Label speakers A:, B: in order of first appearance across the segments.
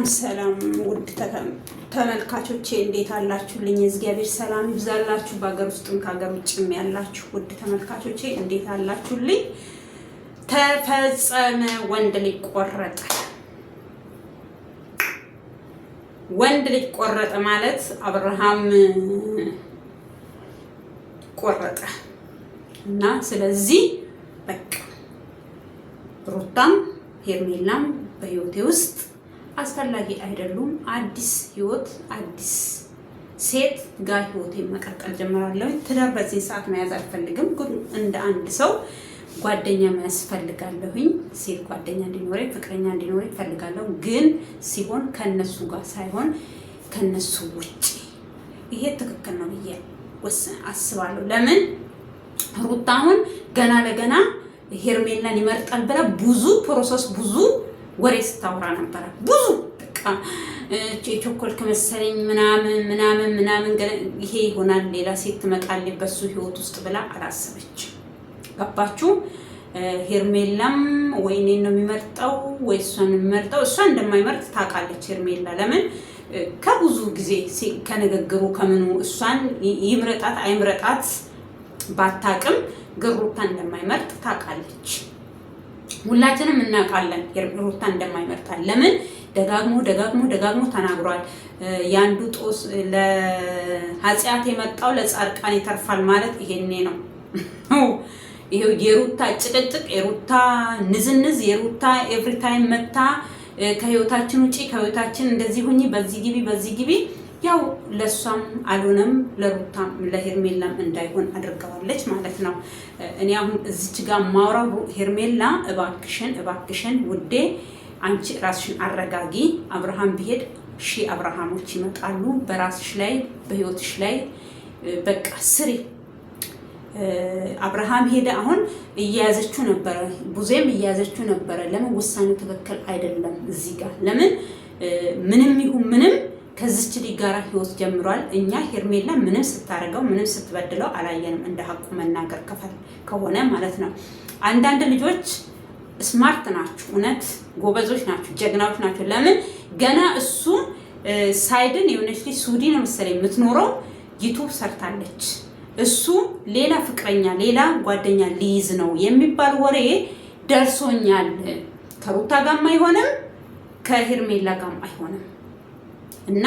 A: ሰላም ውድ ተመልካቾቼ እንዴት አላችሁልኝ? እግዚአብሔር ሰላም ይብዛላችሁ። በአገር ውስጥም ከአገር ውጭም ያላችሁ ውድ ተመልካቾቼ እንዴት አላችሁልኝ? ተፈጸመ። ወንድ ልጅ ቆረጠ። ወንድ ልጅ ቆረጠ ማለት አብርሃም ቆረጠ እና ስለዚህ በቃ ሩታም ሄርሜላም በህይወቴ ውስጥ አስፈላጊ አይደሉም። አዲስ ህይወት አዲስ ሴት ጋር ህይወቴን መቀጠል ጀምራለሁ። ትዳር በዚህ ሰዓት መያዝ አልፈልግም፣ ግን እንደ አንድ ሰው ጓደኛ መያዝ ፈልጋለሁኝ። ሴት ጓደኛ እንዲኖረኝ ፍቅረኛ እንዲኖረኝ ፈልጋለሁ፣ ግን ሲሆን ከነሱ ጋር ሳይሆን ከነሱ ውጪ። ይሄ ትክክል ነው ብዬ አስባለሁ። ለምን ሩታ አሁን ገና ለገና ሄርሜላን ይመርጣል ብላ ብዙ ፕሮሰስ ብዙ ወሬ ስታወራ ነበረ። ብዙ በቃ ቾኮልክ መሰለኝ ምናምን ይሄ ይሆናል ሌላ ሴት ትመጣለች በሱ ህይወት ውስጥ ብላ አላሰበች። ገባችሁ? ሄርሜላም ወይ እኔን ነው የሚመርጠው ወይ እሷን የሚመርጠው። እሷ እንደማይመርጥ ታውቃለች ሄርሜላ። ለምን ከብዙ ጊዜ ከንግግሩ ከምኑ እሷን ይምረጣት አይምረጣት ባታውቅም ግን ሩታ እንደማይመርጥ ታውቃለች። ሁላችንም እናውቃለን ሩታ እንደማይመርጣል። ለምን ደጋግሞ ተናግሯል። ያንዱ ጦስ ለኃጢአት የመጣው ለጻድቃን ይተርፋል ማለት ይሄኔ ነው። ይሄው የሩታ ጭቅጭቅ፣ የሩታ ንዝንዝ፣ የሩታ ኤቭሪ ታይም መታ ከህይወታችን ውጪ ከህይወታችን እንደዚህ ሁኚ በዚህ ግቢ ያው ለሷም አልሆነም ለሩታም ለሄርሜላም እንዳይሆን አድርገዋለች ማለት ነው። እኔ አሁን እዚች ጋር ማውራው ሄርሜላ እባክሽን ውዴ አንቺ ራስሽን አረጋጊ። አብርሃም ቢሄድ አብርሃሞች ይመጣሉ። በራስሽ ላይ በህይወትሽ ላይ በቃ ስሪ። አብርሃም ሄደ። አሁን እያያዘችው ነበረ፣ ቡዜም እያያዘችው ነበረ። ለምን ውሳኔው ትክክል አይደለም እዚህ ጋር። ለምን ምንም ይሁን ምንም ከዚች ልጅ ጋር ህይወት ጀምሯል። እኛ ሄርሜላ ምንም ስታረገው ምንም ስትበድለው አላየንም፣ እንደ ሀቁ መናገር ከሆነ ማለት ነው። አንዳንድ ልጆች ስማርት ናችሁ፣ እውነት ጎበዞች ናችሁ፣ ጀግናዎች ናችሁ። ለምን ገና እሱ ሳይድን የሆነች ልጅ ሱዲ ነው መሰለኝ የምትኖረው ዩቱብ ሰርታለች። እሱ ሌላ ፍቅረኛ ሌላ ጓደኛ ሊይዝ ነው የሚባል ወሬ ደርሶኛል። ከሩታ ጋርም አይሆንም ከሄርሜላ ጋርም አይሆንም እና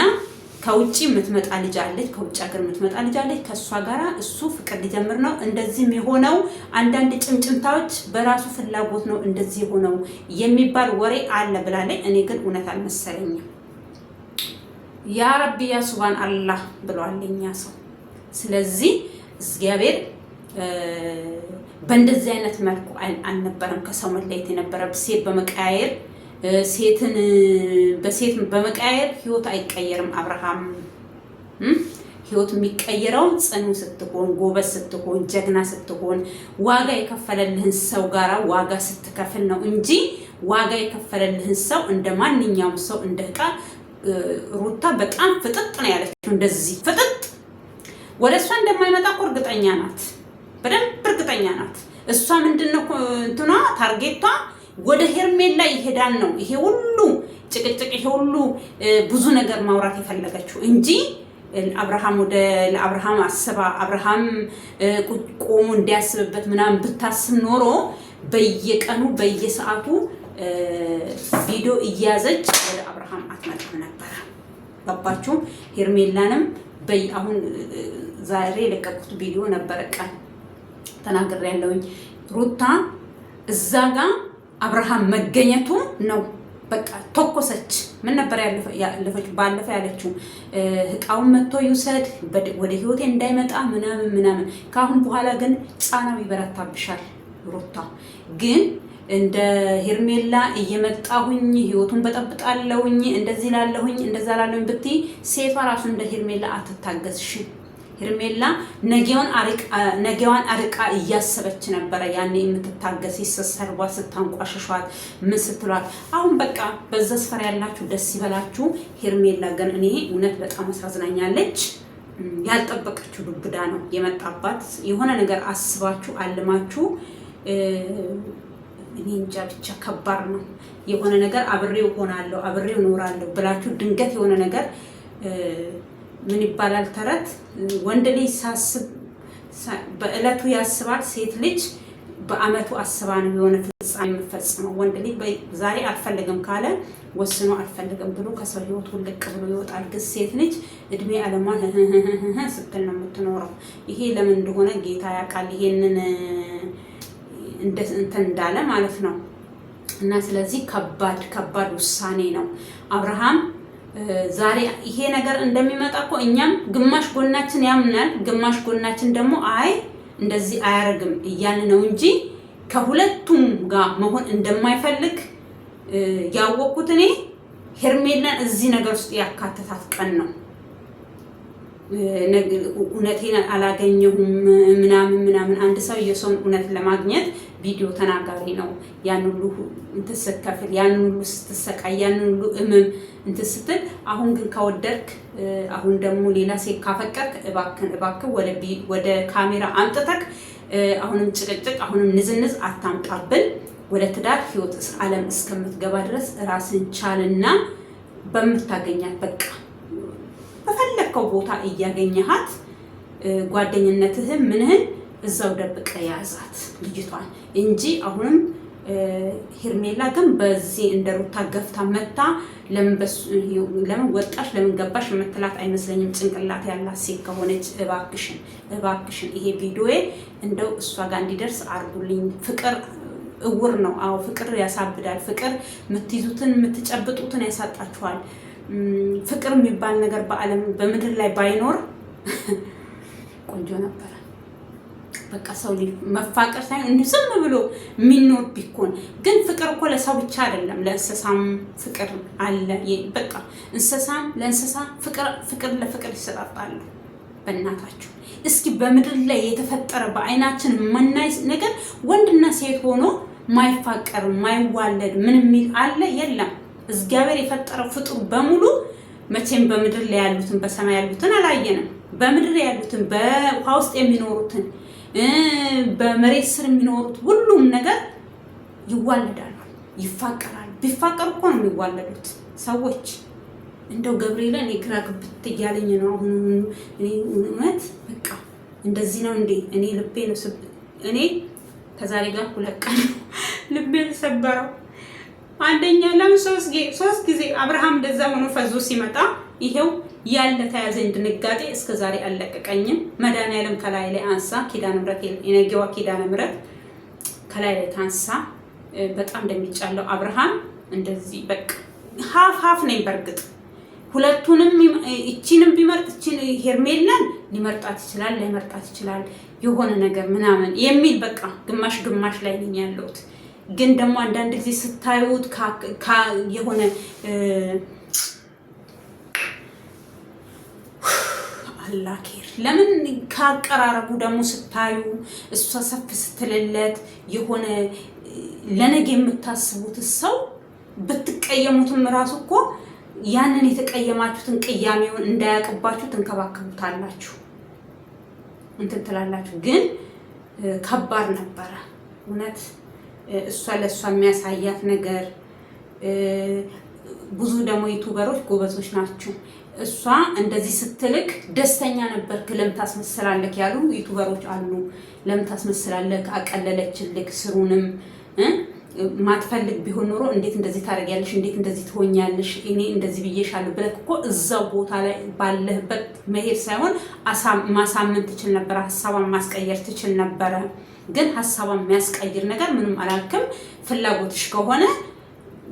A: ከውጪ የምትመጣ ልጅ አለች፣ ከውጭ ሀገር የምትመጣ ልጅ አለች። ከሷ ጋራ እሱ ፍቅር ሊጀምር ነው። እንደዚህም የሆነው አንዳንድ ጭምጭምታዎች በራሱ ፍላጎት ነው እንደዚህ የሆነው የሚባል ወሬ አለ ብላለች። እኔ ግን እውነት አልመሰለኝም። ያ ረቢ ያ ሱብሃን አላህ ብሏል የኛ ሰው። ስለዚህ እግዚአብሔር በእንደዚህ አይነት መልኩ አልነበረም ከሰው መለየት የነበረ ሴት በመቀያየር ሴትን በሴት በመቀያየር ህይወት አይቀየርም። አብርሃም ህይወት የሚቀየረው ጽኑ ስትሆን፣ ጎበዝ ስትሆን፣ ጀግና ስትሆን፣ ዋጋ የከፈለልህን ሰው ጋራ ዋጋ ስትከፍል ነው እንጂ ዋጋ የከፈለልህን ሰው እንደ ማንኛውም ሰው እንደ ዕቃ ሩታ በጣም ፍጥጥ ነው ያለችው። እንደዚህ ፍጥጥ ወደ እሷ እንደማይመጣ እኮ እርግጠኛ ናት፣ በደንብ እርግጠኛ ናት። እሷ ምንድነው እንትኗ ታርጌቷ ወደ ሄርሜላ ይሄዳል ነው። ይሄ ሁሉ ጭቅጭቅ ይሄ ሁሉ ብዙ ነገር ማውራት የፈለገችው እንጂ ለአብርሃም አስባ አብርሃም ቆሞ እንዲያስብበት ምናምን ብታስብ ኖሮ በየቀኑ በየሰዓቱ ቪዲዮ እያዘች ወደ አብርሃም አትመጣም ነበረ። ገባችሁ? ሄርሜላንም አሁን ዛሬ የለቀቁት ቪዲዮ ነበረ ቃል ተናግሬያለሁኝ። ሩታ እዛ ጋር አብርሃም መገኘቱ ነው በቃ ተኮሰች። ምን ነበር ባለፈ ያለችው? እቃውን መጥቶ ይውሰድ ወደ ህይወቴ እንዳይመጣ ምናምን። ከአሁን በኋላ ግን ጫናው ይበረታብሻል ሩታ። ግን እንደ ሄርሜላ እየመጣሁኝ ህይወቱን በጠብጣለሁኝ እንደዚህ ላለሁኝ እንደዛ ላለሁኝ ብትይ ሴቷ ራሱ እንደ ሄርሜላ አትታገስሽ። ሄርሜላ ነገዋን አርቃ እያሰበች ነበረ ያኔ የምትታገስ ስትሰርቧት፣ ስታንቋሽሿት፣ ምን ስትሏት። አሁን በቃ በዛ ስፈር ያላችሁ ደስ ይበላችሁ። ሄርሜላ ግን እኔ እውነት በጣም አሳዝናኛለች። ያልጠበቀችው ዱብዳ ነው የመጣባት። የሆነ ነገር አስባችሁ አልማችሁ እኔ እንጃ ብቻ ከባድ ነው። የሆነ ነገር አብሬው ሆናለሁ አብሬው ኖራለሁ ብላችሁ ድንገት የሆነ ነገር ምን ይባላል ተረት፣ ወንድ ልጅ ሳስብ በእለቱ ያስባል፣ ሴት ልጅ በአመቱ አስባ ነው የሆነ ፍጻሜ የምትፈጽመው። ወንድ ልጅ ዛሬ አልፈልግም ካለ ወስኖ አልፈልግም ብሎ ከሰው ህይወት ውልቅ ብሎ ይወጣል። ግን ሴት ልጅ እድሜ አለሟን ስትል ነው የምትኖረው። ይሄ ለምን እንደሆነ ጌታ ያውቃል። ይሄንን እንትን እንዳለ ማለት ነው። እና ስለዚህ ከባድ ውሳኔ ነው። አብርሃም ዛሬ ይሄ ነገር እንደሚመጣ እኮ እኛም ግማሽ ጎናችን ያምናል፣ ግማሽ ጎናችን ደግሞ አይ እንደዚህ አያረግም እያልን ነው እንጂ ከሁለቱም ጋር መሆን እንደማይፈልግ ያወቁት እኔ ሄርሜላን እዚህ ነገር ውስጥ ያካተታት ቀን ነው። እውነቴን አላገኘሁም ምናምን አንድ ሰው የሰውን እውነት ለማግኘት ቪዲዮ ተናጋሪ ነው። ያን ሁሉ እንትን ስትከፍል፣ ያን ሁሉ ስትሰቃይ፣ ያን ሁሉ እንትን ስትል፣ አሁን ግን ከወደድክ፣ አሁን ደግሞ ሌላ ሴት ካፈቀርክ እባክህ ወደ ካሜራ አምጥተክ አሁንም ጭቅጭቅ፣ አሁንም ንዝንዝ አታምጣብን። ወደ ትዳር ህይወት ዓለም እስከምትገባ ድረስ ራስን ቻልና በምታገኛት በቃ በፈለከው ቦታ እያገኘሃት ጓደኝነትህን ምንህን እዛው ደብቀ ያዛት ልጅቷን እንጂ አሁንም ሄርሜላ ግን በዚህ እንደ ሩታ ገፍታ መታ ለምን ወጣሽ ለምን ገባሽ የምትላት አይመስለኝም። ጭንቅላት ያላት ሴት ከሆነች እባክሽን ይሄ ቪዲዮዬ እንደው እሷ ጋር እንዲደርስ አርጉልኝ። ፍቅር እውር ነው። አዎ ፍቅር ያሳብዳል። ፍቅር የምትይዙትን የምትጨብጡትን ያሳጣችኋል። ፍቅር የሚባል ነገር በዓለም በምድር ላይ ባይኖር ቆንጆ ነበረ። በቃ ሰው ልጅ መፋቀር ሳይሆን ዝም ብሎ የሚኖር ቢኮን። ግን ፍቅር እኮ ለሰው ብቻ አይደለም፣ ለእንስሳም ፍቅር አለ። በቃ እንስሳም ለእንስሳ ፍቅር ለፍቅር ይሰጣጣሉ። በእናታችሁ እስኪ በምድር ላይ የተፈጠረ በአይናችን የማናይ ነገር ወንድና ሴት ሆኖ ማይፋቀር ማይዋለድ ምን የሚል አለ? የለም። እግዚአብሔር የፈጠረው ፍጡር በሙሉ መቼም በምድር ላይ ያሉትን በሰማይ ያሉትን አላየንም። በምድር ላይ ያሉትን በውሃ ውስጥ የሚኖሩትን በመሬት ስር የሚኖሩት ሁሉም ነገር ይዋለዳሉ፣ ይፋቀራሉ። ቢፋቀሩ እኮ ነው የሚዋለዱት ሰዎች። እንደው ገብርኤል እኔ ግራ ግብት እያለኝ ነው አሁን። እኔ እውነት በቃ እንደዚህ ነው እንዴ? እኔ ልቤ ነው እኔ ከዛሬ ጋር 2 ቀን ልቤ ተሰበረው። አንደኛ ለምን 3 ጊዜ አብርሃም እንደዛ ሆኖ ፈዞ ሲመጣ ይሄው ያለ ተያዘኝ ድንጋጤ እስከዛሬ አልለቀቀኝም። መድኃኒዓለም ከላይ ላይ አንሳ። ኪዳነ ምሕረት የነገዋ ኪዳነ ምሕረት ከላይ ላይ ታንሳ። በጣም እንደሚጫለው አብርሃም እንደዚህ በቃ ሀፍ ነኝ። በርግጥ ሁለቱንም እቺንም ቢመርጥ እቺን ሄርሜላን ሊመርጣት ይችላል፣ ላይመርጣት ይችላል። የሆነ ነገር ምናምን የሚል በቃ ግማሽ ላይ ነኝ ያለሁት። ግን ደግሞ አንዳንድ ጊዜ ስታዩት የሆነ አላኬር ለምን ካቀራረቡ ደግሞ ስታዩ እሷ ሰፍ ስትልለት የሆነ ለነገ የምታስቡት ሰው ብትቀየሙትም ራሱ እኮ ያንን የተቀየማችሁትን ቅያሜውን እንዳያቀባችሁ ትንከባከቡታላችሁ፣ እንትን ትላላችሁ። ግን ከባድ ነበረ እውነት። እሷ ለእሷ የሚያሳያት ነገር ብዙ ደግሞ ዩቱበሮች ጎበዞች ናቸው። እሷ እንደዚህ ስትልክ ደስተኛ ነበርክ ለምን ታስመስላለክ ያሉ ዩቱበሮች አሉ። ለምን ታስመስላለክ? አቀለለችልክ ስሩንም ማትፈልግ ቢሆን ኖሮ እንዴት እንደዚህ ታደርጊያለሽ? እንዴት እንደዚህ ትሆኛለሽ? እኔ እንደዚህ ብዬሻለሁ ብለህ እኮ እዛው ቦታ ላይ ባለህበት መሄድ ሳይሆን ማሳመን ትችል ነበረ። ሀሳቧን ማስቀየር ትችል ነበረ። ግን ሀሳቧን የሚያስቀይር ነገር ምንም አላልክም። ፍላጎትሽ ከሆነ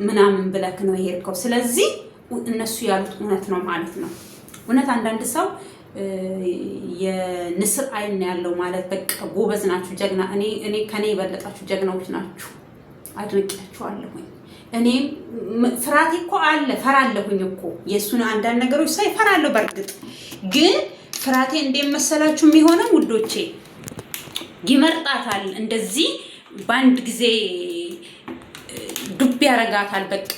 A: ምናምን ብለክ ነው የሄድከው። ስለዚህ እነሱ ያሉት እውነት ነው ማለት ነው። እውነት አንዳንድ ሰው የንስር አይን ያለው ማለት በቃ ጎበዝ ናችሁ፣ ጀግና። እኔ ከኔ የበለጣችሁ ጀግናዎች ናችሁ። አድንቄያችኋለሁኝ። እኔ ፍራቴ እኮ አለ፣ ፈራለሁኝ እኮ የእሱን አንዳንድ ነገሮች ሳይ ፈራለሁ። በእርግጥ ግን ፍራቴ እንደመሰላችሁ የሚሆነው ውዶቼ ይመርጣታል፣ እንደዚህ በአንድ ጊዜ ዱብ ያረጋታል፣ በቃ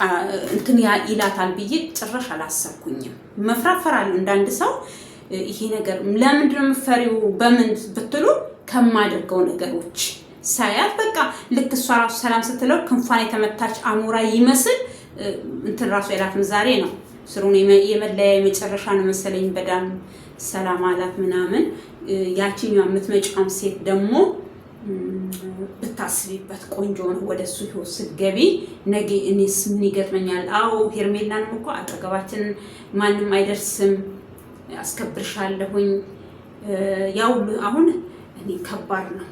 A: እንትን ይላታል ብዬ ጭራሽ አላሰብኩኝም። መፍራት ፈራለሁ። እንዳንድ ሰው ይሄ ነገር ለምንድን ነው የምትፈሪው በምን ብትሉ ከማደርገው ነገሮች ሳያት በቃ ልክ እሷ ራሱ ሰላም ስትለው ክንፏን የተመታች አሞራ ይመስል እንትን ራሱ የላትም። ዛሬ ነው ስሩን የመለያ የመጨረሻ ነው መሰለኝ በዳም ሰላም አላት ምናምን። ያቺኛው የምትመጪው ሴት ደግሞ ብታስቢበት ቆንጆ ነው። ወደሱ ህይወት ስትገቢ ነገ እኔስ ምን ይገጥመኛል? አዎ ሄርሜላንም እኮ አጠገባችን ማንም አይደርስም፣ አስከብርሻለሁኝ። ያው አሁን እኔ ከባድ ነው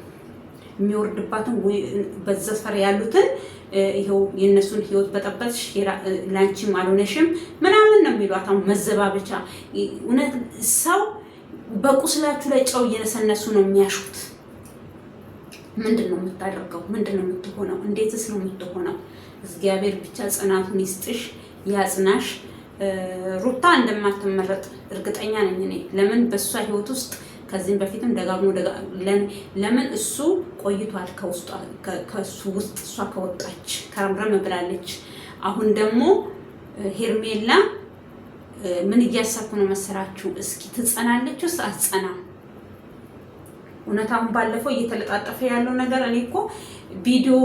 A: የሚወርድባትን በዛ ሰፈር ያሉትን ይሄው የነሱን ህይወት በጠበጥሽ ላንቺም አልሆነሽም ምናምን ነው የሚሏት። አሁን መዘባበቻ እውነት ሰው በቁስላችሁ ላይ ጨው እየነሰነሱ ነው የሚያሹት። ምንድን ነው የምታደርገው? ምንድን ነው የምትሆነው? እንዴትስ ነው የምትሆነው? እግዚአብሔር ብቻ ጽናቱን ይስጥሽ፣ ያጽናሽ። ሩታ እንደማትመረጥ እርግጠኛ ነኝ እኔ። ለምን በእሷ ህይወት ውስጥ ከዚህም በፊትም ደጋግሞ ለምን እሱ ቆይቷል ከሱ ውስጥ እሷ ከወጣች ከረምረም ብላለች። አሁን ደግሞ ሄርሜላ ምን እያሰብኩ ነው መሰራችሁ? እስኪ ትጸናለች ውስጥ አትጸናም? እውነታውን ባለፈው እየተለጣጠፈ ያለው ነገር እኔ እኮ ቪዲዮ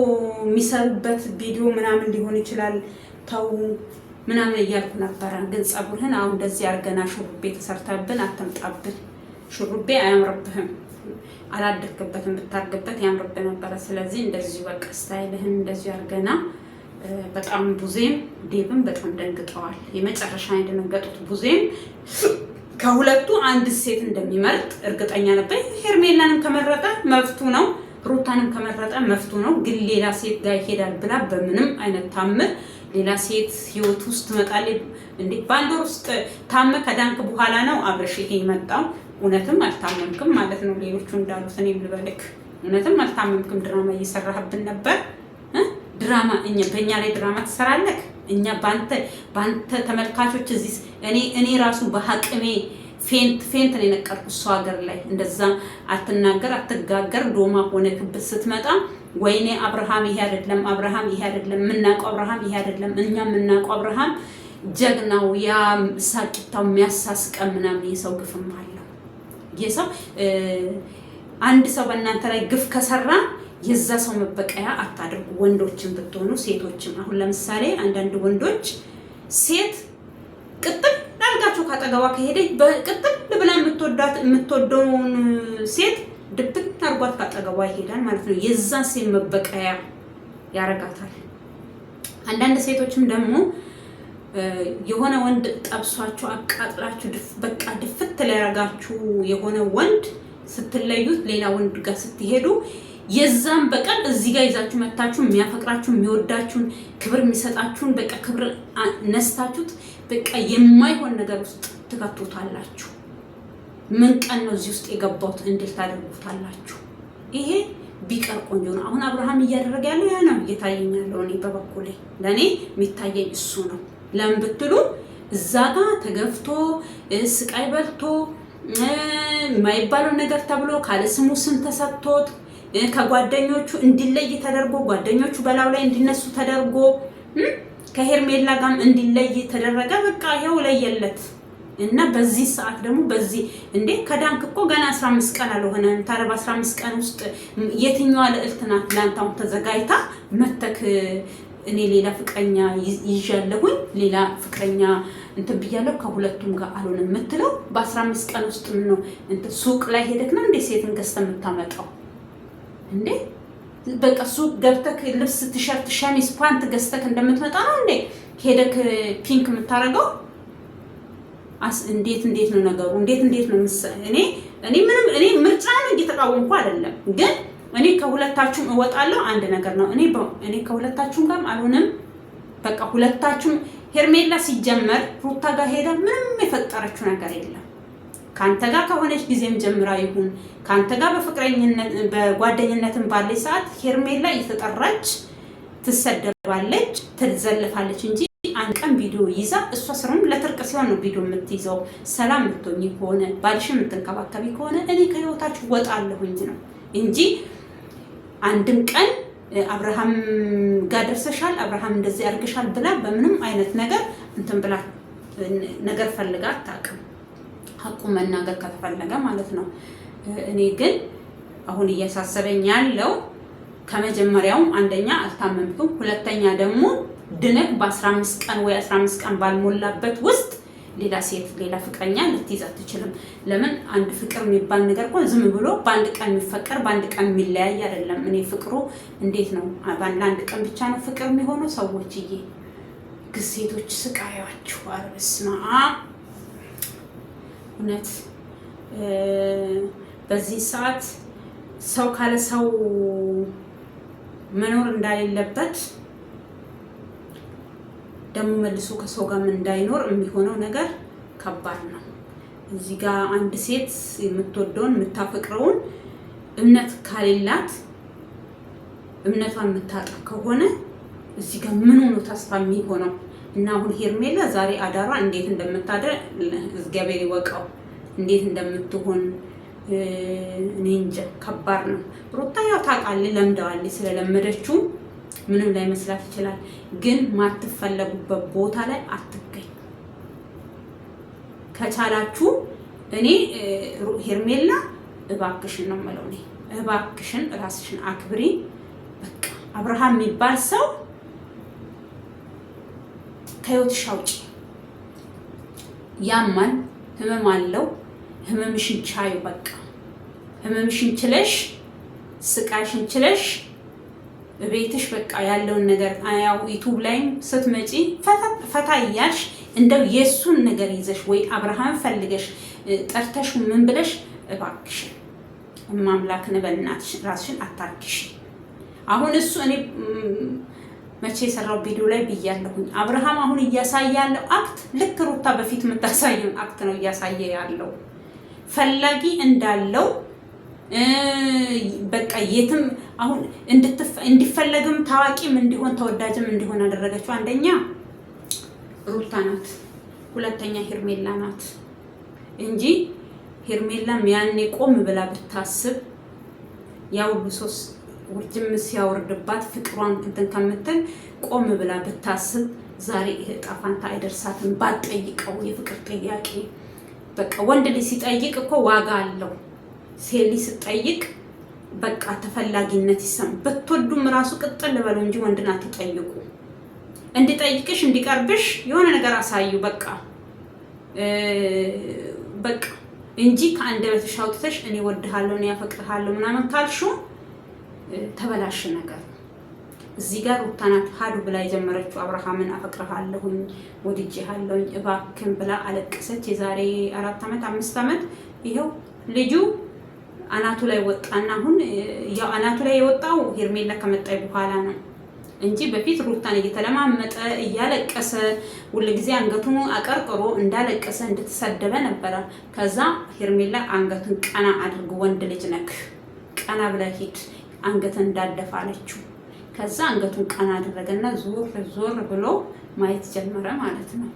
A: የሚሰሩበት ቪዲዮ ምናምን ሊሆን ይችላል ተው ምናምን እያልኩ ነበረ። ግን ጸጉርህን አሁን እንደዚህ አርገና ሹሩቤ ተሰርተብን አትምጣብን። ሹሩቤ አያምርብህም፣ አላደርክበትም። ብታርግበት ያምርብህ ነበረ። ስለዚህ እንደዚህ በቃ ስታይልህን እንደዚህ አርገና። በጣም ቡዜም ዴብም በጣም ደንግጠዋል። የመጨረሻ እንደነገጡት ቡዜም ከሁለቱ አንድ ሴት እንደሚመርጥ እርግጠኛ ነበር። ሄርሜላንም ከመረጠ መፍቱ ነው፣ ሩታንም ከመረጠ መፍቱ ነው። ግን ሌላ ሴት ጋር ይሄዳል ብላ በምንም አይነት ታምር ሌላ ሴት ህይወት ውስጥ ትመጣለች እንዴ? በአንድ ወር ውስጥ ታመ ከዳንክ በኋላ ነው አብረሽ ይሄ የመጣው። እውነትም አልታመምክም ማለት ነው። ሌሎቹ እንዳሉት እኔም ልበልክ፣ እውነትም አልታመምክም። ድራማ እየሰራህብን ነበር። ድራማ በእኛ ላይ ድራማ ትሰራለህ። እኛ ባንተ ተመልካቾች እዚህ እኔ ራሱ በሐቅሜ ፌንት ነው የነቀርኩት። እሷ ሀገር ላይ እንደዛ አትናገር አትጋገር ዶማ ሆነ ክብት ስትመጣ ወይኔ አብርሃም ይሄ አይደለም፣ አብርሃም ይሄ አይደለም፣ የምናውቀው አብርሃም ይሄ አይደለም። እኛ የምናውቀው አብርሃም ጀግናው ያ ሳቂታው የሚያሳስቀን ምናምን የሰው ግፍም አለው። የሰው አንድ ሰው በእናንተ ላይ ግፍ ከሰራ የዛ ሰው መበቀያ አታድርጉ። ወንዶችን ብትሆኑ ሴቶችም። አሁን ለምሳሌ አንዳንድ ወንዶች ሴት ቅጥል ላልጋቸው ካጠገቧ ከሄደች በቅጥል ብላ የምትወደውን ሴት ድብቅ አርጓት ካጠገቧ ይሄዳል ማለት ነው። የዛ ሴት መበቀያ ያረጋታል። አንዳንድ ሴቶችም ደግሞ የሆነ ወንድ ጠብሷችሁ አቃጥላችሁ በቃ ድፍት ሊያረጋችሁ የሆነ ወንድ ስትለዩት ሌላ ወንድ ጋር ስትሄዱ የዛም በቀል እዚህ ጋር ይዛችሁ መታችሁ የሚያፈቅራችሁ የሚወዳችሁን ክብር የሚሰጣችሁን በቃ ክብር ነስታችሁት በቃ የማይሆን ነገር ውስጥ ትከቱታላችሁ። ምን ቀን ነው እዚህ ውስጥ የገባሁት እንዴት ታደርጉታላችሁ? ይሄ ቢቀር ቆንጆ ነው። አሁን አብርሃም እያደረገ ያለው ያ ነው እየታየኝ ያለው። እኔ በበኩሌ ለእኔ የሚታየኝ እሱ ነው። ለምን ብትሉ እዛ ጋር ተገፍቶ ስቃይ በልቶ የማይባለው ነገር ተብሎ ካለ ስሙ ስም ተሰጥቶት ከጓደኞቹ እንዲለይ ተደርጎ ጓደኞቹ በላው ላይ እንዲነሱ ተደርጎ ከሄርሜላ ጋርም እንዲለይ ተደረገ። በቃ ይሄው ለየለት እና በዚህ ሰዓት ደግሞ በዚህ እንዴ ከዳንክ እኮ ገና 15 ቀን አልሆነም። ታዲያ በ15 ቀን ውስጥ የትኛዋ ልዕልት ናት ላንታው ተዘጋጅታ መተክ እኔ ሌላ ፍቅረኛ ይዣለሁኝ ሌላ ፍቅረኛ እንትን ብያለሁ ከሁለቱም ጋር አልሆነም የምትለው? በ15 ቀን ውስጥ ምን ነው እንትን ሱቅ ላይ ሄደክ ነው እንዴ ሴትን ገዝተህ የምታመጣው እንዴ? በቃ ሱቅ ገብተክ ልብስ ቲሸርት ሸሚዝ ፓንት ገዝተክ እንደምትመጣ ነው እንዴ ሄደክ ፒንክ የምታረገው? እንዴት ነው ነገሩ? እንዴት ነው እኔ ምርጫን እየተቃወምኩ አይደለም፣ ግን እኔ ከሁለታችሁም እወጣለሁ አንድ ነገር ነው። እኔ ከሁለታችሁም ጋርም አልሆንም። በቃ ሁለታችሁም ሄርሜላ ሲጀመር ሩታ ጋር ሄዳ ምንም የፈጠረችው ነገር የለም። ካንተ ጋር ከሆነች ጊዜም ጀምራ ይሁን ካንተ ጋር በፍቅረኝነት በጓደኝነትም ባለች ሰዓት ሄርሜላ እየተጠራች ትሰደባለች፣ ትዘልፋለች እንጂ አንድ ቀን ቪዲዮ ይዛ እሷ ስሩም ለትርቅ ሲሆን ነው ቪዲዮ የምትይዘው። ሰላም የምትሆኚ ከሆነ ባልሽን የምትንከባከቢ ከሆነ እኔ ከህይወታችሁ ወጣለሁኝ ነው እንጂ አንድም ቀን አብርሃም ጋር ደርሰሻል፣ አብርሃም እንደዚህ አድርገሻል ብላ በምንም አይነት ነገር እንትን ብላ ነገር ፈልጋ አታውቅም። ሀቁ መናገር ከተፈለገ ማለት ነው። እኔ ግን አሁን እያሳሰበኝ ያለው ከመጀመሪያውም አንደኛ አልታመምኩም፣ ሁለተኛ ደግሞ ድነክ በ15 ቀን ወይ 15 ቀን ባልሞላበት ውስጥ ሌላ ሴት ሌላ ፍቅረኛ ልትይዝ አትችልም። ለምን አንድ ፍቅር የሚባል ነገር እኮ ዝም ብሎ በአንድ ቀን የሚፈቀር በአንድ ቀን የሚለያይ አይደለም። እኔ ፍቅሩ እንዴት ነው በአንድ ቀን ብቻ ነው ፍቅር የሚሆነው? ሰዎችዬ ሴቶች ስቃያችሁ አርብስማ እውነት በዚህ ሰዓት ሰው ካለ ሰው መኖር እንዳሌለበት ደግሞ መልሶ ከሰው ጋር እንዳይኖር የሚሆነው ነገር ከባድ ነው። እዚህ ጋር አንድ ሴት የምትወደውን የምታፈቅረውን እምነት ካሌላት እምነቷን የምታጣ ከሆነ እዚህ ጋር ምን ሆኖ ተስፋ የሚሆነው? እና አሁን ሄርሜላ ዛሬ አዳሯ እንዴት እንደምታደር እግዚአብሔር ይወቀው፣ እንዴት እንደምትሆን እኔ እንጃ። ከባድ ነው። ሩታ ያው ታውቃለች፣ ለምደዋለች። ስለለመደችው ምንም ላይ መስላት ይችላል። ግን ማትፈለጉበት ቦታ ላይ አትገኝ። ከቻላችሁ እኔ ሄርሜላ እባክሽን ነው የምለው። እኔ እባክሽን ራስሽን አክብሪ። በቃ አብርሃም የሚባል ሰው ከህይወትሽ አውጪ። ያማን ህመም አለው። ህመምሽን ቻዩ። በቃ ህመምሽን ችለሽ ስቃይሽን ችለሽ ቤትሽ በቃ ያለውን ነገር ያው ዩቲዩብ ላይም ስትመጪ ፈታ እያልሽ እንደው የሱን ነገር ይዘሽ ወይ አብርሃም ፈልገሽ ጠርተሽ ምን ብለሽ እባክሽ ማምላክን በእናትሽ ራስሽን አታርክሽ። አሁን እሱ እኔ መቼ የሰራው ቪዲዮ ላይ ብያለሁኝ። አብርሃም አሁን እያሳየ ያለው አክት ልክ ሩታ በፊት የምታሳየውን አክት ነው እያሳየ ያለው። ፈላጊ እንዳለው በቃ የትም አሁን እንዲፈለግም ታዋቂም እንዲሆን ተወዳጅም እንዲሆን አደረገችው። አንደኛ ሩታ ናት፣ ሁለተኛ ሄርሜላ ናት እንጂ ሄርሜላም ያኔ ቆም ብላ ብታስብ ያው ሶስት ውርጅም ሲያወርድባት ፍቅሯን እንትን ከምትል ቆም ብላ ብታስብ ዛሬ ጣፋንታ አይደርሳትም። ባትጠይቀው የፍቅር ጥያቄ በቃ ወንድ ልጅ ሲጠይቅ እኮ ዋጋ አለው። ሴት ልጅ ስትጠይቅ በቃ ተፈላጊነት ይሰማ። ብትወዱም ራሱ ቅጥል በለው እንጂ ወንድን አትጠይቁ። እንዲጠይቅሽ እንዲቀርብሽ የሆነ ነገር አሳዩ። በቃ እንጂ ከአንደበትሽ አውጥተሽ እኔ ወድሃለሁ እኔ ያፈቅርሃለሁ ምናምን ካልሽው ተበላሽ ነገር። እዚህ ጋር ሩታ ናት ሀዱ ብላ የጀመረችው አብርሃምን አፈቅርሃለሁኝ ወድጄሃለሁኝ እባክን ብላ አለቀሰች። የዛሬ 4 ዓመት 5 ዓመት ይሄው ልጁ አናቱ ላይ ወጣና አሁን ያው አናቱ ላይ የወጣው ሄርሜላ ከመጣይ በኋላ ነው እንጂ በፊት ሩታን እየተለማመጠ እያለቀሰ ሁልጊዜ አንገቱን አቀርቅሮ እንዳለቀሰ እንድትሰደበ ነበረ። ከዛ ሄርሜላ አንገቱን ቀና አድርጎ ወንድ ልጅ ነክ ቀና ብለህ ሂድ አንገቱን እንዳደፋ አለችው። ከዛ አንገቱን ቀና አደረገና ዞር ብሎ ማየት ጀመረ ማለት ነው።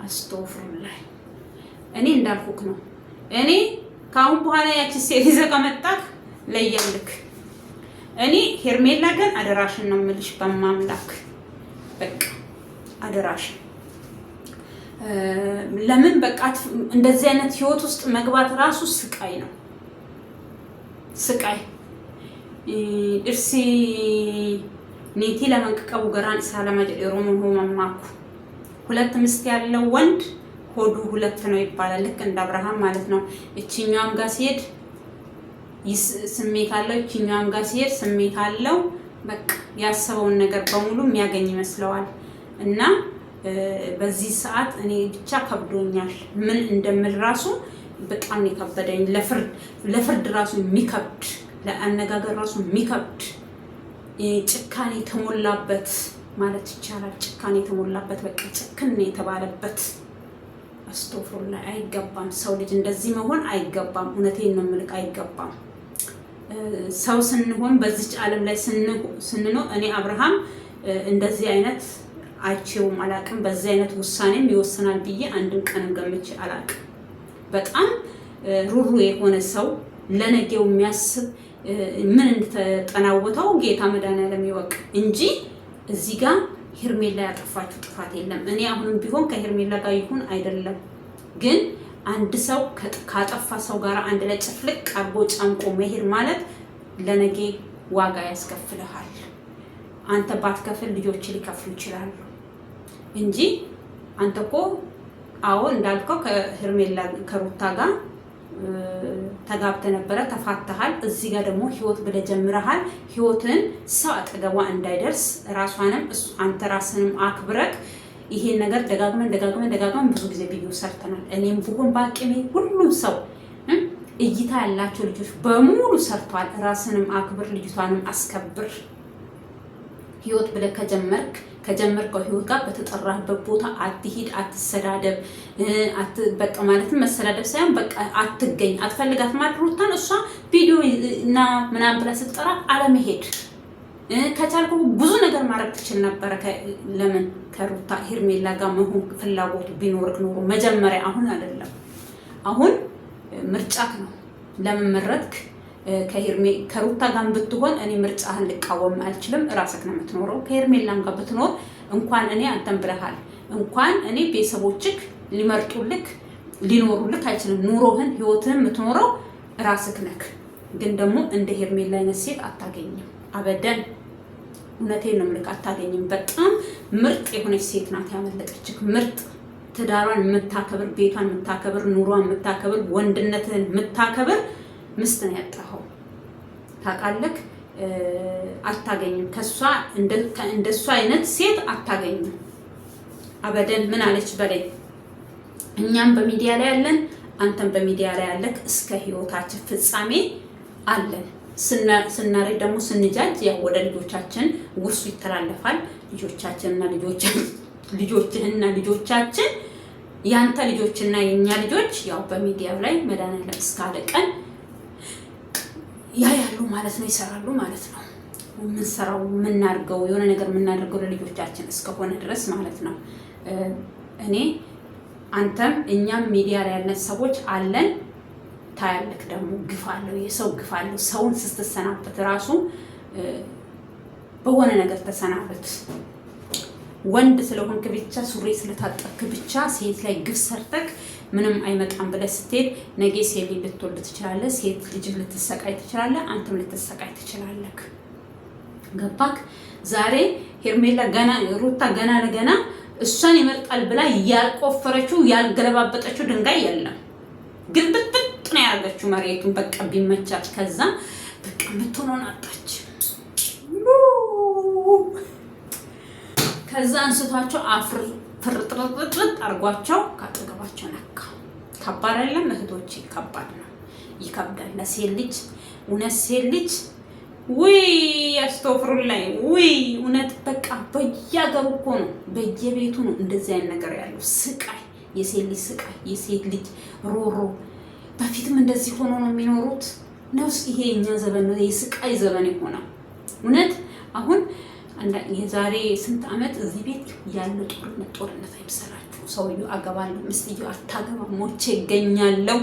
A: አስተውፍሩላይ እኔ እንዳልኩክ ነው። እኔ ካሁን በኋላ ያቺ ሴት ይዘህ ከመጣህ ለየልክ። እኔ ሄርሜላ ግን አደራሽን ነው የምልሽ በማምላክ በቃ አደራሽን። ለምን በቃ እንደዚህ አይነት ህይወት ውስጥ መግባት ራሱ ስቃይ ነው፣ ስቃይ እርሲ ኔቲ ለመንቀቀቡ ገራን ሳለማ ጀሮሞ ሆማማኩ ሁለት ምስት ያለው ወንድ ሆዱ ሁለት ነው ይባላል። ልክ እንደ አብርሃም ማለት ነው። እቺኛውም ጋር ሲሄድ ስሜት አለው፣ እቺኛውም ጋር ሲሄድ ስሜት አለው። በቃ ያሰበውን ነገር በሙሉ የሚያገኝ ይመስለዋል። እና በዚህ ሰዓት እኔ ብቻ ከብዶኛል። ምን እንደምል ራሱ በጣም የከበደኝ ለፍርድ ራሱ የሚከብድ ለአነጋገር ራሱ የሚከብድ ጭካኔ የተሞላበት ማለት ይቻላል። ጭካኔ የተሞላበት በቃ ጭክን የተባለበት አስተውፍሩላ አይገባም። ሰው ልጅ እንደዚህ መሆን አይገባም። እውነቴን ነው የምልህ አይገባም። ሰው ስንሆን በዚች ዓለም ላይ ስንኖር እኔ አብርሃም እንደዚህ አይነት አይቼውም አላቅም። በዚህ አይነት ውሳኔም ይወስናል ብዬ አንድም ቀንም ገምቼ አላቅም። በጣም ሩሩ የሆነ ሰው ለነገው የሚያስብ ምን እንደተጠናወተው ጌታ መድኃኒዓለም ይወቅ እንጂ እዚህ ጋር ሄርሜላ ያጠፋችው ጥፋት የለም። እኔ አሁንም ቢሆን ከሄርሜላ ጋር ይሁን አይደለም፣ ግን አንድ ሰው ካጠፋ ሰው ጋር አንድ ላይ ጭፍልቅ አርጎ ጫንቆ መሄድ ማለት ለነገ ዋጋ ያስከፍልሃል። አንተ ባትከፍል ልጆች ሊከፍሉ ይችላሉ እንጂ አንተ እኮ አዎ እንዳልከው ከሄርሜላ ከሩታ ጋር ተጋብተ ነበረ፣ ተፋተሃል። እዚህ ጋር ደግሞ ህይወት ብለህ ጀምረሃል። ህይወትን ሰው አጠገቧ እንዳይደርስ ራሷንም አንተ ራስንም አክብረክ ይሄን ነገር ደጋግመን ብዙ ጊዜ ቪዲዮ ሰርተናል። እኔም ብሆን በአቅሜ ሁሉም ሰው እይታ ያላቸው ልጆች በሙሉ ሰርተዋል። ራስንም አክብር፣ ልጅቷንም አስከብር። ህይወት ብለህ ከጀመርከው ህይወት ጋር በተጠራህበት ቦታ አትሂድ፣ አትሰዳደብ። በቃ ማለትም መሰዳደብ ሳይሆን በቃ አትገኝ፣ አትፈልጋት ማለት ሩታን እሷ ቪዲዮ እና ምናምን ብላ ስትጠራት አለመሄድ። ከቻልኩ ብዙ ነገር ማድረግ ትችል ነበረ። ለምን ከሩታ ሄርሜላ ጋር መሆን ፍላጎቱ ቢኖርክ ኖሮ መጀመሪያ፣ አሁን አይደለም። አሁን ምርጫክ ነው። ለምን መረጥክ? ከሩታ ጋር ብትሆን እኔ ምርጫህን ልቃወም አልችልም። ራስክ ነው የምትኖረው። ከሄርሜላም ጋር ብትኖር እንኳን እኔ አንተን ብለሃል፣ እንኳን እኔ ቤተሰቦችክ ሊመርጡልክ ሊኖሩልክ አይችልም። ኑሮህን ህይወትህን የምትኖረው ራስክ ነክ። ግን ደግሞ እንደ ሄርሜላ አይነት ሴት አታገኝም አበደን። እውነቴን ነው የምልክ፣ አታገኝም። በጣም ምርጥ የሆነች ሴት ናት ያመለጠችክ። ምርጥ ትዳሯን የምታከብር፣ ቤቷን የምታከብር፣ ኑሯን የምታከብር፣ ወንድነትህን የምታከብር ምስት ነው ያጣኸው። ታውቃለህ? አታገኝም። እንደሷ አይነት ሴት አታገኝም አበደን። ምን አለች በላይ? እኛም በሚዲያ ላይ ያለን፣ አንተም በሚዲያ ላይ ያለክ እስከ ህይወታችን ፍጻሜ አለን። ስናሬ ደግሞ ስንጃጅ ያው ወደ ልጆቻችን ውርሱ ይተላለፋል። ልጆችህና ልጆቻችን ያንተ ልጆችና የኛ ልጆች ያው በሚዲያው ላይ መድኃኒዓለም እስካለ ቀን ያያሉ ማለት ነው፣ ይሰራሉ ማለት ነው። የምንሰራው የምናደርገው የሆነ ነገር የምናደርገው ለልጆቻችን እስከሆነ ድረስ ማለት ነው። እኔ አንተም እኛም ሚዲያ ላይ ያለን ሰዎች አለን። ታያለክ ደግሞ ግፍ አለው፣ የሰው ግፍ አለው። ሰውን ስትሰናበት ራሱ በሆነ ነገር ተሰናበት። ወንድ ስለሆንክ ብቻ ሱሪ ስለታጠብክ ብቻ ሴት ላይ ግፍ ሰርተክ ምንም አይመጣም ብለህ ስትሄድ ነገ ሴት ልጅ ልትወልድ ትችላለህ። ሴት ልጅ ልትሰቃይ ትችላለህ። አንተም ልትሰቃይ ትችላለህ። ገባክ? ዛሬ ሄርሜላ ሩታ ገና ለገና እሷን ይመርጣል ብላ ያልቆፈረችው ያልገለባበጠችው ድንጋይ የለም። ግልብጥብጥ ነው ያደረገችው መሬቱን። በቃ ቢመቻት ከዛ በቃ የምትሆነውን አጣች። ከዛ አንስቷቸው ፍርጥርጥርጥ አርጓቸው ካጠገባቸው ነካ። ከባድ አይደለም እህቶቼ? ከባድ ነው፣ ይከብዳል። ለሴት ልጅ እውነት ሴት ልጅ ውይ አስተፍሩ ላይ ውይ እውነት በቃ በየሀገሩ እኮ ነው በየቤቱ ነው እንደዚህ አይነት ነገር ያለው ስቃይ፣ የሴት ልጅ ስቃይ፣ የሴት ልጅ ሮሮ። በፊትም እንደዚህ ሆኖ ነው የሚኖሩት ነውስ? ይሄ የኛ ዘመን ነው የስቃይ ዘመን የሆነው እውነት። አሁን የዛሬ ስንት ዓመት እዚህ ቤት ያለ ጦርነት አይምሰላችሁ። ሰውዬው አገባለሁ፣ ሚስትየው አታገባ፣ ሞቼ ይገኛለው፣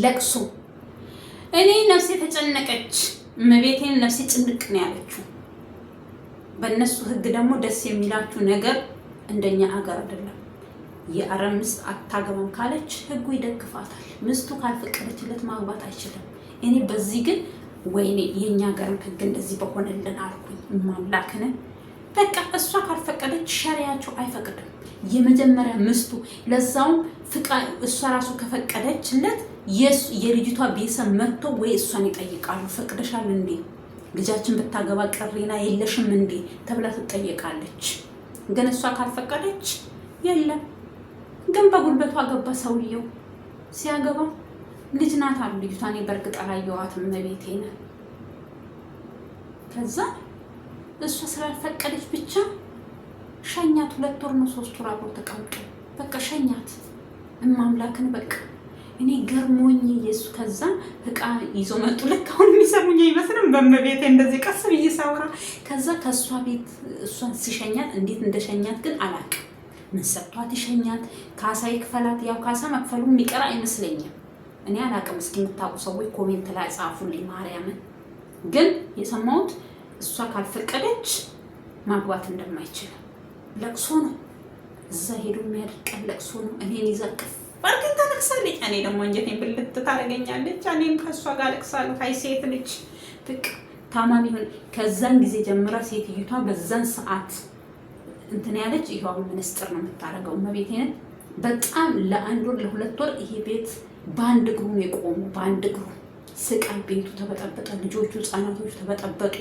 A: ለቅሶ። እኔ ነፍሴ ተጨነቀች፣ እመቤቴን ነፍሴ ጭንቅ ነው ያለችው። በእነሱ ህግ ደግሞ ደስ የሚላችሁ ነገር እንደኛ ሀገር አይደለም። የአረብ ምስት አታገባም ካለች ህጉ ይደግፋታል። ምስቱ ካልፈቀደችለት ማግባት አይችልም። እኔ በዚህ ግን ወይኔ የኛ ሀገርን ህግ እንደዚህ በሆነልን አልኩኝ። ማምላክን በቃ እሷ ካልፈቀደች ሸሪያቸው አይፈቅድም። የመጀመሪያ ምስቱ ለዛውም እሷ ራሱ ከፈቀደችለት የልጅቷ ቤተሰብ መጥቶ ወይ እሷን ይጠይቃሉ። ፈቅደሻል እንዴ ልጃችን ብታገባ ቀሪና የለሽም እንዴ ተብላ ትጠየቃለች። ግን እሷ ካልፈቀደች የለም። ግን በጉልበቱ አገባ ሰውየው። ሲያገባ ልጅ ናት አሉ። ልጅቷን በርግጥ አላየኋትም እመቤቴ ነው። ከዛ እሷ ስላልፈቀደች ብቻ ሸኛት። 2 ወር ነው 3 ወር አብሮ ተቀምጦ በቃ ሸኛት። እማምላክን በቃ እኔ ገርሞኝ ኢየሱስ። ከዛ እቃ ይዞ መጡ። ልክ አሁን የሚሰሙኝ አይመስልም በእመቤቴ እንደዚህ ቀስ ብዬ ሳውራ። ከዛ ከእሷ ቤት እሷን ሲሸኛት እንዴት እንደሸኛት ግን አላውቅም። ምን ሰጥቷት ይሸኛት? ካሳ ይክፈላት። ያው ካሳ መክፈሉ የሚቀር አይመስለኝም። እኔ አላውቅም። እስኪ የምታውቁ ሰዎች ኮሜንት ላይ ጻፉልኝ። ማርያምን ግን የሰማሁት እሷ ካልፈቀደች ማግባት እንደማይችል ለቅሶ ነው። እዛ ሄዶ የሚያደርቀን ለቅሶ ነው። እኔን ይዘቅፍ ባርክን ታለቅሳለች። እኔ ደግሞ እንጀቴን ብልት ታደርገኛለች። እኔም ከእሷ ጋር ለቅሳለሁ። አይ ሴት ልጅ በቃ ታማሚ ሆነ። ከዛን ጊዜ ጀምራ ሴትዮቷ በዛን ሰዓት እንትን ያለች ይሄው ሚኒስትር ነው የምታረገው። መቤቴን በጣም ለ1 ወር ለ2 ወር ይሄ ቤት በአንድ እግሩ ነው የቆመው፣ በአንድ እግሩ ስቃይ። ቤቱ ተበጠበጠ፣ ልጆቹ ህፃናቶቹ ተበጠበጡ።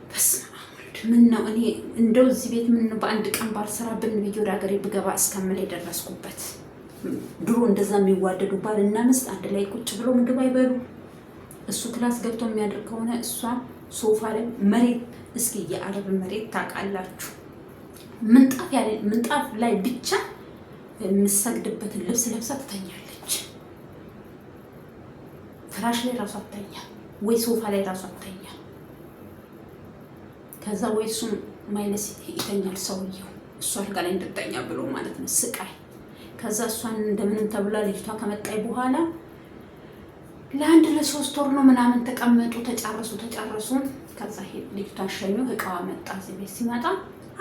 A: በስመ አብ ወልድ። ምን ነው እኔ እንደው እዚህ ቤት ምን ነው በአንድ ቀን ባልሰራብን ብዬ ወደ ሀገሬ ብገባ እስከምል የደረስኩበት። ድሮ እንደዛ የሚዋደዱ ባልና ሚስት አንድ ላይ ቁጭ ብሎ ምግብ አይበሉ። እሱ ክላስ ገብቶ የሚያድር ከሆነ እሷ ሶፋ ላይ መሬት፣ እስኪ የአረብ መሬት ታውቃላችሁ፣ ምንጣፍ ላይ ብቻ የምሰግድበትን ልብስ ለብሳ ትተኛለች። ፍራሽ ላይ ራሷ አትተኛ ወይ ሶፋ ላይ ራሷ አትተኛ። ከዛ ወይ እሱም ማይነስ ይተኛል ሰውየው፣ እሷ አልጋ ላይ እንድትተኛ ብሎ ማለት ነው። ስቃይ። ከዛ እሷን እንደምንም ተብላ ልጅቷ ከመጣይ በኋላ ለ1 ለ3 ወር ነው ምናምን ተቀመጡ፣ ተጫረሱ። ከዛ ልጅቷ ሸኙ። እቃዋ መጣ። እዚህ ቤት ሲመጣ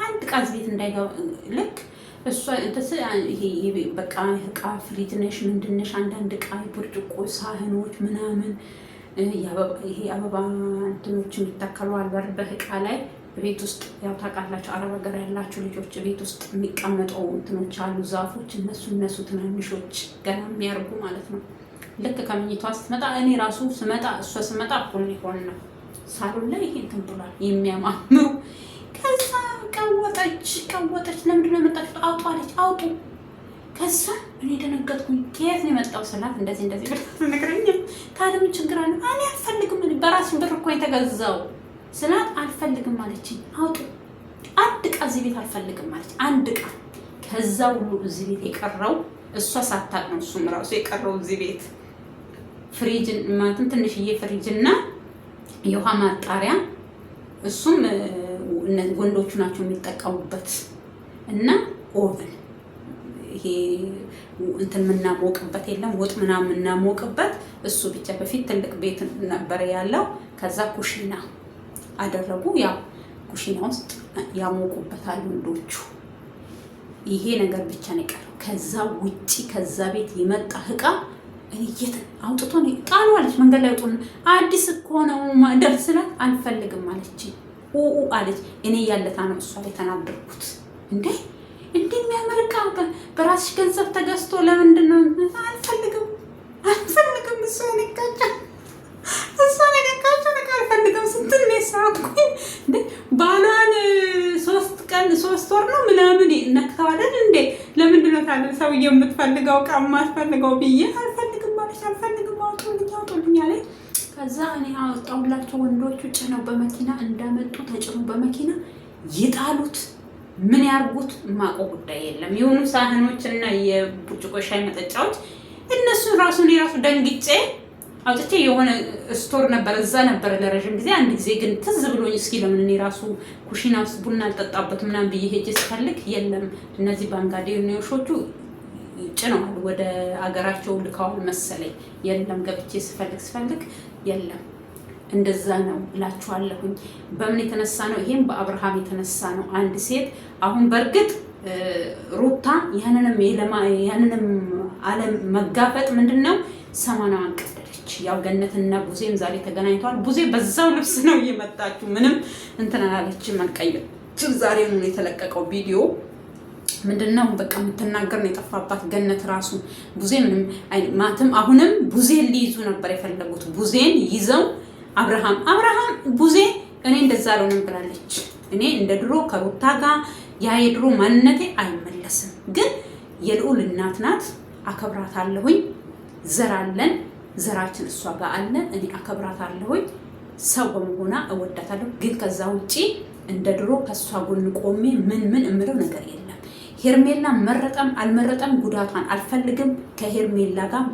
A: አንድ እቃ እዚህ ቤት እንዳይገባ ልክ እሷ ይሄ በቃ እቃ ፍሪጅ ነሽ ምንድን ነሽ፣ አንዳንድ እቃ ብርጭቆ፣ ሳህኖች ምናምን ይሄ አበባ እንትኖች የሚተከሉ አልበር በእቃ ላይ ቤት ውስጥ ያው ታውቃላችሁ፣ አረብ ሀገር ያላችሁ ልጆች ቤት ውስጥ የሚቀመጠው እንትኖች አሉ፣ ዛፎች፣ እነሱ ትናንሾች ገና የሚያርጉ ማለት ነው። ልክ ከምኝቷ ስትመጣ እኔ ራሱ ስመጣ እሷ ስመጣ እኩል ሊሆን ነው። ሳሎን ላይ ይሄ እንትን ብሏል የሚያማምሩ። ከዛ ቀወጠች። ለምንድን ነው የመጣችሁት? አውጡ አለች። አውጡ። ከዛ እኔ ደነገጥኩኝ። ከየት ነው የመጣው ስላት እንደዚህ ብላ ትነግረኛለች። ታዲያ ምን ችግር አለ? እኔ አልፈልግም፣ በራስሽ ብር እኮ የተገዛው ስላት አልፈልግም አለችኝ። አውጡ። አንድ ዕቃ እዚህ ቤት አልፈልግም አለች። አንድ ዕቃ። ከዛ ሁሉ እዚህ ቤት የቀረው እሷ ሳታቅ ነው እሱም ራሱ የቀረው እዚህ ቤት ፍሪጅ ማለትም ትንሽዬ ፍሪጅ እና የውሃ ማጣሪያ፣ እሱም ወንዶቹ ናቸው የሚጠቀሙበት፣ እና ኦቨን ይሄ እንትን የምናሞቅበት የለም ወጥ ምናምን የምናሞቅበት እሱ ብቻ። በፊት ትልቅ ቤት ነበር ያለው። ከዛ ኩሽና አደረጉ። ያው ኩሽና ውስጥ ያሞቁበታል ወንዶቹ። ይሄ ነገር ብቻ ነው የቀረው። ከዛ ውጪ ከዛ ቤት የመጣ እቃ እየት አውጥቶ ነው ጣሉ አለች። መንገድ ላይ ወጡን አዲስ እኮ ነው ደርስላት አልፈልግም አለች። አለች። እኔ ያለታ ነው እሷ ላይ ተናደርኩት። እንዴ የሚያምር እቃ በራስሽ ገንዘብ ተገዝቶ ለምንድን ነው? አልፈልግም እሷ ነካቻ አልፈልግም ስትል ነው ሳኩኝ። ባሏን 3 ወር ነው ምናምን ነክተዋለን እንዴ? ለምንድን ነው ታዲያ ሰውዬው የምትፈልገው እቃ የማትፈልገው ብዬ አልፈልግም ማለች። አልፈልግም አውጡልኝ አለ። ከዛ እኔ አወጣሁላቸው። ወንዶቹ ጭነው በመኪና እንዳመጡ ተጭኖ በመኪና ይጣሉት። ምን ያርጉት የማውቀው ጉዳይ የለም። የሆኑ ሳህኖች እና የብርጭቆ ሻይ መጠጫዎች እነሱን ራሱን የራሱ ደንግጬ አውጥቼ የሆነ ስቶር ነበር እዛ ነበር ለረጅም ጊዜ። አንድ ጊዜ ግን ትዝ ብሎኝ እስኪ ለምን እኔ ራሱ ኩሽና ውስጥ ቡና አልጠጣበት ምናምን ብዬ ሄጄ ስፈልግ የለም እነዚህ ባንጋዴኒዮሾቹ ጭነዋል፣ ወደ አገራቸው ልከዋል መሰለኝ። የለም ገብቼ ስፈልግ የለም። እንደዛ ነው እላችኋለሁኝ። በምን የተነሳ ነው? ይሄም በአብርሃም የተነሳ ነው። አንድ ሴት አሁን በእርግጥ ሩታ ያንንም ዓለም መጋፈጥ ምንድነው ሰማናዋን ቀደደች። ያው ገነትና ቡዜም ዛሬ ተገናኝተዋል። ቡዜ በዛው ልብስ ነው እየመጣችሁ ምንም እንትን አላለችም፣ አልቀየችም። ዛሬ ነው የተለቀቀው ቪዲዮ። ምንድነው በቃ የምትናገር ነው የጠፋባት። ገነት ራሱ ቡዜ ምንም ማትም አሁንም ቡዜን ሊይዙ ነበር የፈለጉት። ቡዜን ይዘው አብርሃም ቡዜ እኔ እንደዛ አልሆንም ብላለች። እኔ እንደ ድሮ ከሩታ ጋር ያ የድሮ ማንነቴ አይመለስም። ግን የልዑል እናት ናት፣ አከብራታለሁኝ። ዘር አለን፣ ዘራችን እሷ ጋር አለ። እኔ አከብራታለሁኝ፣ ሰው በመሆኗ እወዳታለሁ። ግን ከዛ ውጪ እንደ ድሮ ከሷ ጎን ቆሜ ምን እምለው ነገር የለም። ሄርሜላ መረጠም አልመረጠም ጉዳቷን አልፈልግም። ከሄርሜላ ጋር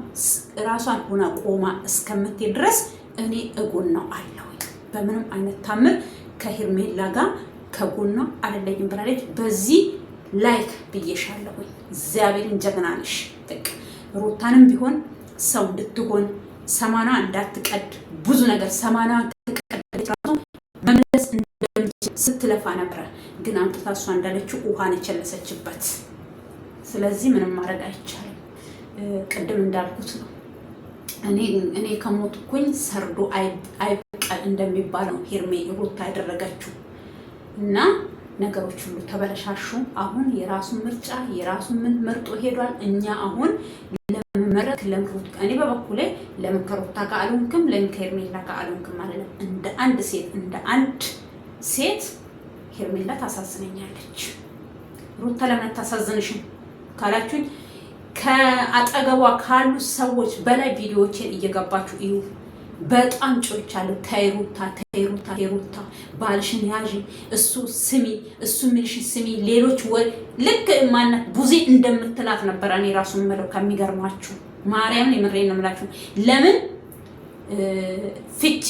A: ራሷን ሆና ቆማ እስከምትሄድ ድረስ እኔ እጎኗ አለሁኝ። በምንም አይነት ታምር ከሄርሜላ ጋር ከጎኗ አልለይም ብላለች። በዚህ ላይክ ብዬሻለሁኝ። እግዚአብሔርን ጀግና ነሽ። በቃ ሩታንም ቢሆን ሰው እንድትሆን ሰማኗ እንዳትቀድ ብዙ ነገር ሰማኗ ተቀደች ራሱ መመለስ እንደምትችል ስትለፋ ነበር። ግን አምጥታ እሷ እንዳለችው ውሃን የቸለሰችበት። ስለዚህ ምንም ማድረግ አይቻልም። ቅድም እንዳልኩት ነው እኔ ከሞትኩኝ ሰርዶ አይበቀል እንደሚባለው ሄርሜ ሩታ ያደረገችው እና ነገሮች ሁሉ ተበለሻሹ። አሁን የራሱን ምርጫ የራሱን ምን መርጦ ሄዷል። እኛ አሁን ለመመረጥ ለምሩት እኔ በበኩሌ ለምን ከሩታ ጋር አልሆንክም፣ ለምን ከሄርሜላ ጋር አልሆንክም ማለት ነው። እንደ አንድ ሴት ሄርሜላ ታሳዝነኛለች። ሩታ ለምን አታሳዝንሽም ካላችሁኝ ከአጠገቧ ካሉ ሰዎች በላይ ቪዲዮዎችን እየገባችሁ እዩ። በጣም ጮቻለሁ። ተይሩታ ባልሽን ያዢ፣ እሱ ስሚ፣ እሱ ምንሽን ስሚ። ሌሎች ልክ ማናት ቡዜ እንደምትላት ነበር እኔ ራሱ የምለው። ከሚገርማችሁ ማርያምን የምሬን ነው የምላችሁ። ለምን ፍቺ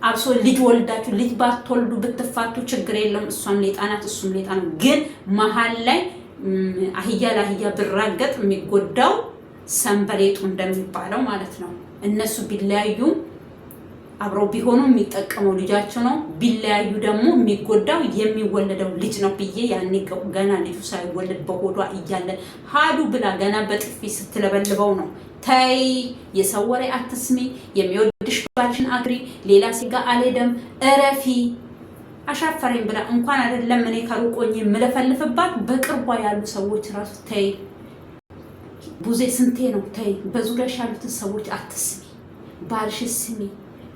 A: አብሶ ልጅ ወልዳችሁ ልጅ ባትወልዱ ብትፋቱ ችግር የለም። እሷም ሌጣናት እሱም ሌጣናት። ግን መሀል ላይ አህያ ለአህያ ብራገጥ የሚጎዳው ሰንበሌጡ እንደሚባለው ማለት ነው። እነሱ ቢለያዩ አብረው ቢሆኑ የሚጠቀመው ልጃቸው ነው። ቢለያዩ ደግሞ የሚጎዳው የሚወለደው ልጅ ነው ብዬ ያኔ ገና ልጁ ሳይወለድ በሆዷ እያለ ሀዱ ብላ ገና በጥፊ ስትለበልበው ነው። ተይ የሰው ወሬ አትስሚ፣ የሚወድሽ ባልሽን አግሪ፣ ሌላ ሴጋ አልሄደም እረፊ አሻፈረኝ ብላ እንኳን አይደለም እኔ ከሩቆኝ የምለፈልፍባት በቅርቧ ያሉ ሰዎች ራሱ ተይ ቡዜ ስንቴ ነው ተይ፣ በዙሪያሽ ያሉትን ሰዎች አትስሚ፣ ባልሽ ስሚ፣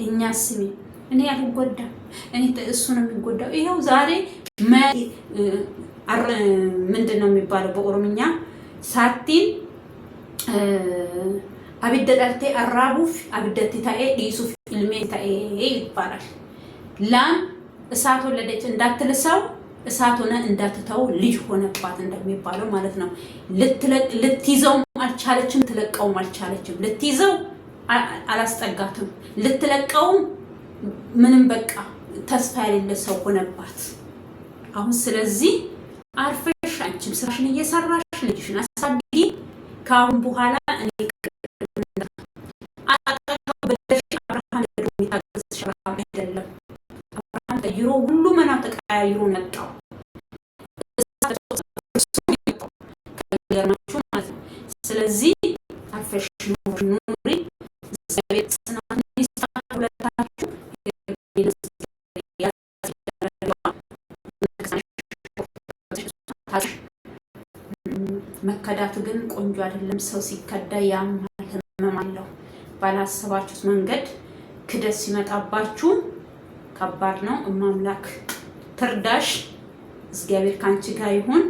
A: እኛ ስሚ። እኔ አልጎዳም፣ እኔ እሱ ነው የሚጎዳው። ይኸው ዛሬ ምንድን ነው የሚባለው በኦሮምኛ ሳቲን አብደዳልቴ አራቡፍ አብደቲ ታኤ ዲሱፍ ኢልሜ ታኤ ይባላል። ላም እሳት ወለደች እንዳትልሰው እሳት ሆነ እንዳትተው ልጅ ሆነባት እንደሚባለው ማለት ነው። ልትይዘው አልቻለችም፣ ትለቀውም አልቻለችም። ልትይዘው አላስጠጋትም፣ ልትለቀውም ምንም በቃ ተስፋ የሌለ ሰው ሆነባት አሁን። ስለዚህ አርፈሽ አንቺም ስራሽን እየሰራሽ ልጅሽን አሳድጊ። ከአሁን በኋላ እኔ አይደለም ተቀይሮ ሁሉ መናው ተቀያይሮ መጣው ማለት ነው። ስለዚህ አርፈሽ ኑሪ። እግዚአብሔር ጽናትን ይስጣችሁ ሁለታችሁ። መከዳት ግን ቆንጆ አይደለም። ሰው ሲከዳ ያማል፣ ህመም አለው። ባላሰባችሁት መንገድ ክደት ሲመጣባችሁ ከባድ ነው። እማምላክ ትርዳሽ። እግዚአብሔር ካንቺ ጋር ይሁን።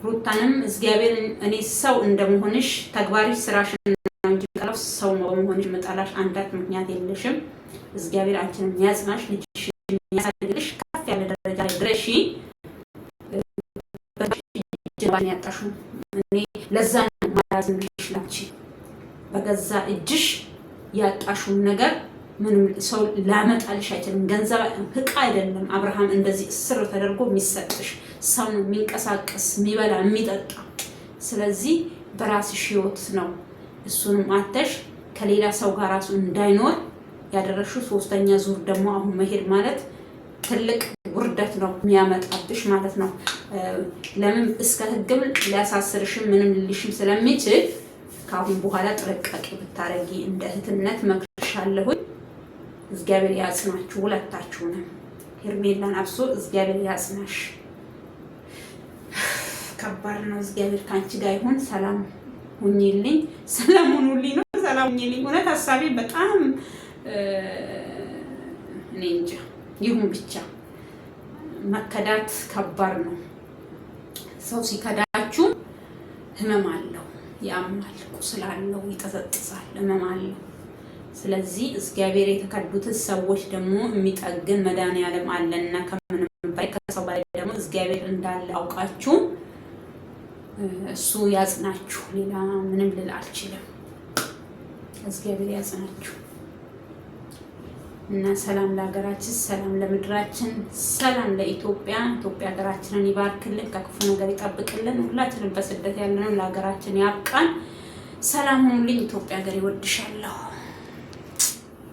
A: ሩታንም እግዚአብሔር እኔ ሰው እንደመሆንሽ ተግባሪሽ ስራሽ ነው እንጂ ጠላው ሰው መሆንሽ መጣላሽ አንዳት ምክንያት የለሽም። እግዚአብሔር አንቺን ያጽናሽ፣ ልጅሽን ያሳድግልሽ፣ ከፍ ያለ ደረጃ ላይ ድረሺ። በባን ያጣሹ እኔ ለዛ ነው ማላዝንልሽ ላንቺ። በገዛ እጅሽ ያጣሹን ነገር ምንም ሰው ላመጣልሽ አይችልም። ገንዘብ ህቃ አይደለም። አብርሃም እንደዚህ እስር ተደርጎ የሚሰጥሽ ሰው ነው፣ የሚንቀሳቀስ የሚበላ የሚጠጣ። ስለዚህ በራስሽ ህይወት ነው እሱንም አተሽ ከሌላ ሰው ጋር ራሱ እንዳይኖር ያደረግሽው። ሶስተኛ ዙር ደግሞ አሁን መሄድ ማለት ትልቅ ውርደት ነው የሚያመጣብሽ ማለት ነው። ለምን እስከ ህግም ሊያሳስርሽም ምንም ልልሽም ስለሚችል ከአሁን በኋላ ጥንቃቄ ብታረጊ እንደ እህትነት መክርሻለሁኝ። እግዚአብሔር ያጽናችሁ ሁለታችሁንም። ሄርሜላን አብሶ እግዚአብሔር ያጽናሽ። ከባድ ነው። እግዚአብሔር ካንቺ ጋር ይሁን። ሰላም ሁኚልኝ፣ ሰላም ሁኑልኝ ነው። ሰላም ሁኚልኝ። እውነት ሀሳቤ በጣም እኔ እንጃ ይሁን ብቻ። መከዳት ከባድ ነው። ሰው ሲከዳችሁ ህመም አለው፣ ያማል፣ ቁስል አለው፣ ይጠዘጥዛል፣ ህመም አለው። ስለዚህ እግዚአብሔር የተከዱትን ሰዎች ደግሞ የሚጠግን መድኃኒዓለም አለና ከምንም በላይ ከሰው በላይ ደግሞ እግዚአብሔር እንዳለ አውቃችሁ እሱ ያጽናችሁ። ሌላ ምንም ልል አልችልም። እግዚአብሔር ያጽናችሁ እና ሰላም ለሀገራችን፣ ሰላም ለምድራችን፣ ሰላም ለኢትዮጵያ። ኢትዮጵያ ሀገራችንን ይባርክልን፣ ከክፉ ነገር ይጠብቅልን። ሁላችንም በስደት ያለነው ለሀገራችን ያብቃን። ሰላም ሁኑልኝ። ኢትዮጵያ ሀገር ይወድሻለሁ።